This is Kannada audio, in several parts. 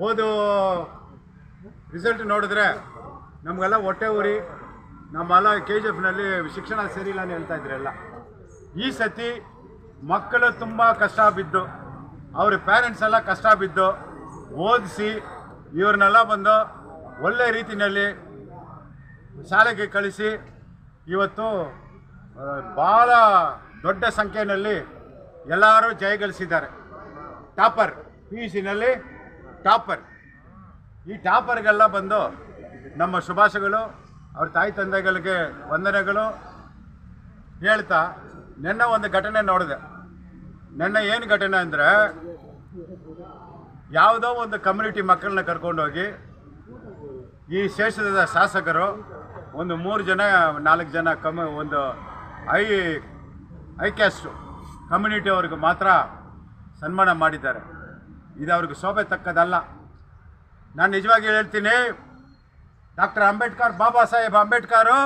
ಓದು ರಿಸಲ್ಟ್ ನೋಡಿದ್ರೆ ನಮಗೆಲ್ಲ ಹೊಟ್ಟೆ ಉರಿ. ನಮ್ಮೆಲ್ಲ KGFನಲ್ಲಿ ಶಿಕ್ಷಣ ಸರಿಯಿಲ್ಲ ಅಂತ ಹೇಳ್ತಾ ಇದ್ರಲ್ಲ. ಈ ಸತಿ ಮಕ್ಕಳು ತುಂಬ ಕಷ್ಟ ಬಿದ್ದು, ಅವ್ರ ಪೇರೆಂಟ್ಸ್ ಎಲ್ಲ ಕಷ್ಟ ಬಿದ್ದು ಓದಿಸಿ ಇವ್ರನ್ನೆಲ್ಲ ಬಂದು ಒಳ್ಳೆ ರೀತಿಯಲ್ಲಿ ಶಾಲೆಗೆ ಕಳಿಸಿ ಇವತ್ತು ಭಾಳ ದೊಡ್ಡ ಸಂಖ್ಯೆಯಲ್ಲಿ ಎಲ್ಲರೂ ಜಯಗಳಿಸಿದ್ದಾರೆ. Topper PUCನಲ್ಲಿ topper. ಈ ಟಾಪರ್ಗೆಲ್ಲ ಬಂದು ನಮ್ಮ ಶುಭಾಶಯಗಳು, ಅವ್ರ ತಾಯಿ ತಂದೆಗಳಿಗೆ ವಂದನೆಗಳು ಹೇಳ್ತಾ, ನೆನ್ನೆ ಒಂದು ಘಟನೆ ನೋಡಿದೆ. ನೆನ್ನೆ ಏನು ಘಟನೆ ಅಂದರೆ, ಯಾವುದೋ ಒಂದು ಕಮ್ಯುನಿಟಿ ಮಕ್ಕಳನ್ನ ಕರ್ಕೊಂಡೋಗಿ ಈ ಶೇಷದ ಶಾಸಕರು ಒಂದು 3 ಜನ 4 ಜನ ಒಂದು ಐ ಕ್ಯಾಸ್ಟು ಕಮ್ಯುನಿಟಿ ಅವ್ರಿಗೆ ಮಾತ್ರ ಸನ್ಮಾನ ಮಾಡಿದ್ದಾರೆ. ಇದು ಅವ್ರಿಗೆ ಶೋಭೆ ತಕ್ಕದಲ್ಲ. ನಾನು ನಿಜವಾಗಿ ಹೇಳ್ತೀನಿ, ಡಾಕ್ಟರ್ ಅಂಬೇಡ್ಕರ್, ಬಾಬಾ ಸಾಹೇಬ್ ಅಂಬೇಡ್ಕರು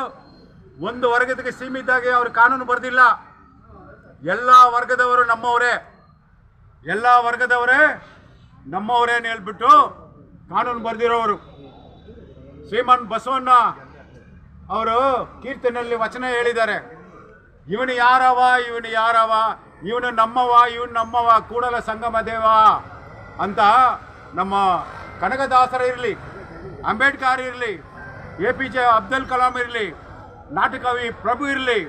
ಒಂದು ವರ್ಗಕ್ಕೆ ಸೀಮಿತಾಗಿ ಅವರು ಕಾನೂನು ಬರೆದಿಲ್ಲ. ಎಲ್ಲ ವರ್ಗದವರು ನಮ್ಮವರೇ, ಎಲ್ಲ ವರ್ಗದವರೇ ನಮ್ಮವರೇ ಅಂತ ಹೇಳ್ಬಿಟ್ಟು ಕಾನೂನು ಬರೆದಿರೋರು. ಶ್ರೀಮನ್ ಬಸವಣ್ಣ ಅವರು ಕೀರ್ತನೆಯಲ್ಲಿ ವಚನ ಹೇಳಿದ್ದಾರೆ, ಇವನು ಯಾರವ, ಇವನು ಯಾರವ, ಇವನು ನಮ್ಮವ, ಇವನು ನಮ್ಮವ, ಕೂಡಲ ಸಂಗಮ ದೇವ ಅಂತ. ನಮ್ಮ ಕನಕದಾಸರ ಇರಲಿ, ಅಂಬೇಡ್ಕರ್ ಇರಲಿ, APJ ಅಬ್ದುಲ್ ಕಲಾಂ ಇರಲಿ, ನಾಟಕವಿ ಪ್ರಭು ಇರಲಿ,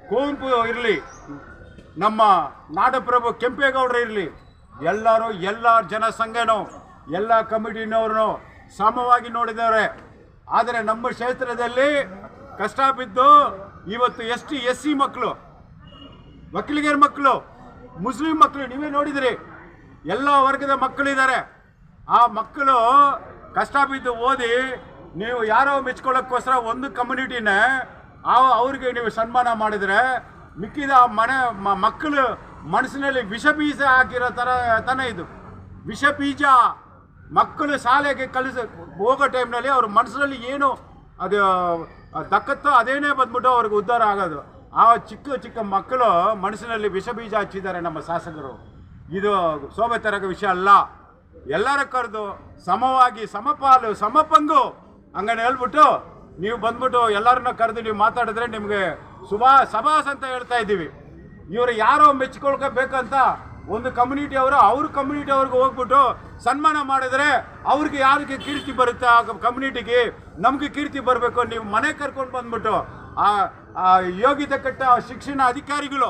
ಕುವೆಂಪು ಇರಲಿ, ನಮ್ಮ ನಾಡಪ್ರಭು ಕೆಂಪೇಗೌಡರು ಇರಲಿ, ಎಲ್ಲರೂ ಎಲ್ಲ ಜನಸಂಘನೂ ಎಲ್ಲ ಕಮಿಟಿನವ್ರನ್ನು ಸಮವಾಗಿ ನೋಡಿದ್ದಾರೆ. ಆದರೆ ನಮ್ಮ ಕ್ಷೇತ್ರದಲ್ಲಿ ಕಷ್ಟ ಬಿದ್ದು ಇವತ್ತು ST SC ಮಕ್ಕಳು, ಒಕ್ಕಲಿಗರ ಮಕ್ಕಳು, ಮುಸ್ಲಿಂ ಮಕ್ಕಳು ನೀವೇ ನೋಡಿದಿರಿ, ಎಲ್ಲ ವರ್ಗದ ಮಕ್ಕಳಿದ್ದಾರೆ. ಆ ಮಕ್ಕಳು ಕಷ್ಟ ಬಿದ್ದು ಓದಿ ನೀವು ಯಾರೋ ಮೆಚ್ಕೊಳ್ಳೋಕ್ಕೋಸ್ಕರ ಒಂದು ಕಮ್ಯುನಿಟಿನ ಅವ್ರಿಗೆ ನೀವು ಸನ್ಮಾನ ಮಾಡಿದರೆ, ಮಿಕ್ಕಿದ ಮಕ್ಕಳು ಮನಸ್ಸಿನಲ್ಲಿ ವಿಷ ಬೀಜ ಹಾಕಿರೋ ತನ ಇದು ವಿಷ ಬೀಜ. ಮಕ್ಕಳು ಶಾಲೆಗೆ ಹೋಗೋ ಟೈಮ್ನಲ್ಲಿ ಅವ್ರ ಮನಸ್ಸಿನಲ್ಲಿ ಏನು ಅದು ದಕ್ಕತ್ತೋ ಅದೇನೇ ಬಂದ್ಬಿಟ್ಟು ಅವ್ರಿಗೆ ಉದ್ಧಾರ ಆಗೋದು. ಆ ಚಿಕ್ಕ ಚಿಕ್ಕ ಮಕ್ಕಳು ಮನಸ್ಸಿನಲ್ಲಿ ವಿಷ ಬೀಜ ಹಚ್ಚಿದ್ದಾರೆ ನಮ್ಮ ಶಾಸಕರು. ಇದು ಶೋಭೆ ತರಕ ವಿಷಯ ಅಲ್ಲ. ಎಲ್ಲರ ಕರೆದು ಸಮವಾಗಿ ಸಮಪಾಲು ಸಮಪಂಗು ಹಂಗನೆ ಹೇಳ್ಬಿಟ್ಟು ನೀವು ಬಂದ್ಬಿಟ್ಟು ಎಲ್ಲರನ್ನ ಕರೆದು ನೀವು ಮಾತಾಡಿದ್ರೆ ನಿಮಗೆ ಸಭಾಸ್ ಅಂತ ಹೇಳ್ತಾ ಇದ್ದೀವಿ. ಇವರು ಯಾರೋ ಮೆಚ್ಕೊಳ್ಕೋಬೇಕಂತ ಒಂದು ಕಮ್ಯುನಿಟಿ ಅವರು ಅವ್ರ ಕಮ್ಯುನಿಟಿ ಅವ್ರಿಗೆ ಹೋಗ್ಬಿಟ್ಟು ಸನ್ಮಾನ ಮಾಡಿದರೆ ಅವ್ರಿಗೆ ಯಾರಿಗೆ ಕೀರ್ತಿ ಬರುತ್ತೆ, ಆ ಕಮ್ಯುನಿಟಿಗೆ ನಮಗೆ ಕೀರ್ತಿ ಬರಬೇಕು. ನೀವು ಮನೆ ಕರ್ಕೊಂಡು ಬಂದ್ಬಿಟ್ಟು ಆ ಯೋಗ್ಯತೆ ಕಟ್ಟ ಶಿಕ್ಷಣ ಅಧಿಕಾರಿಗಳು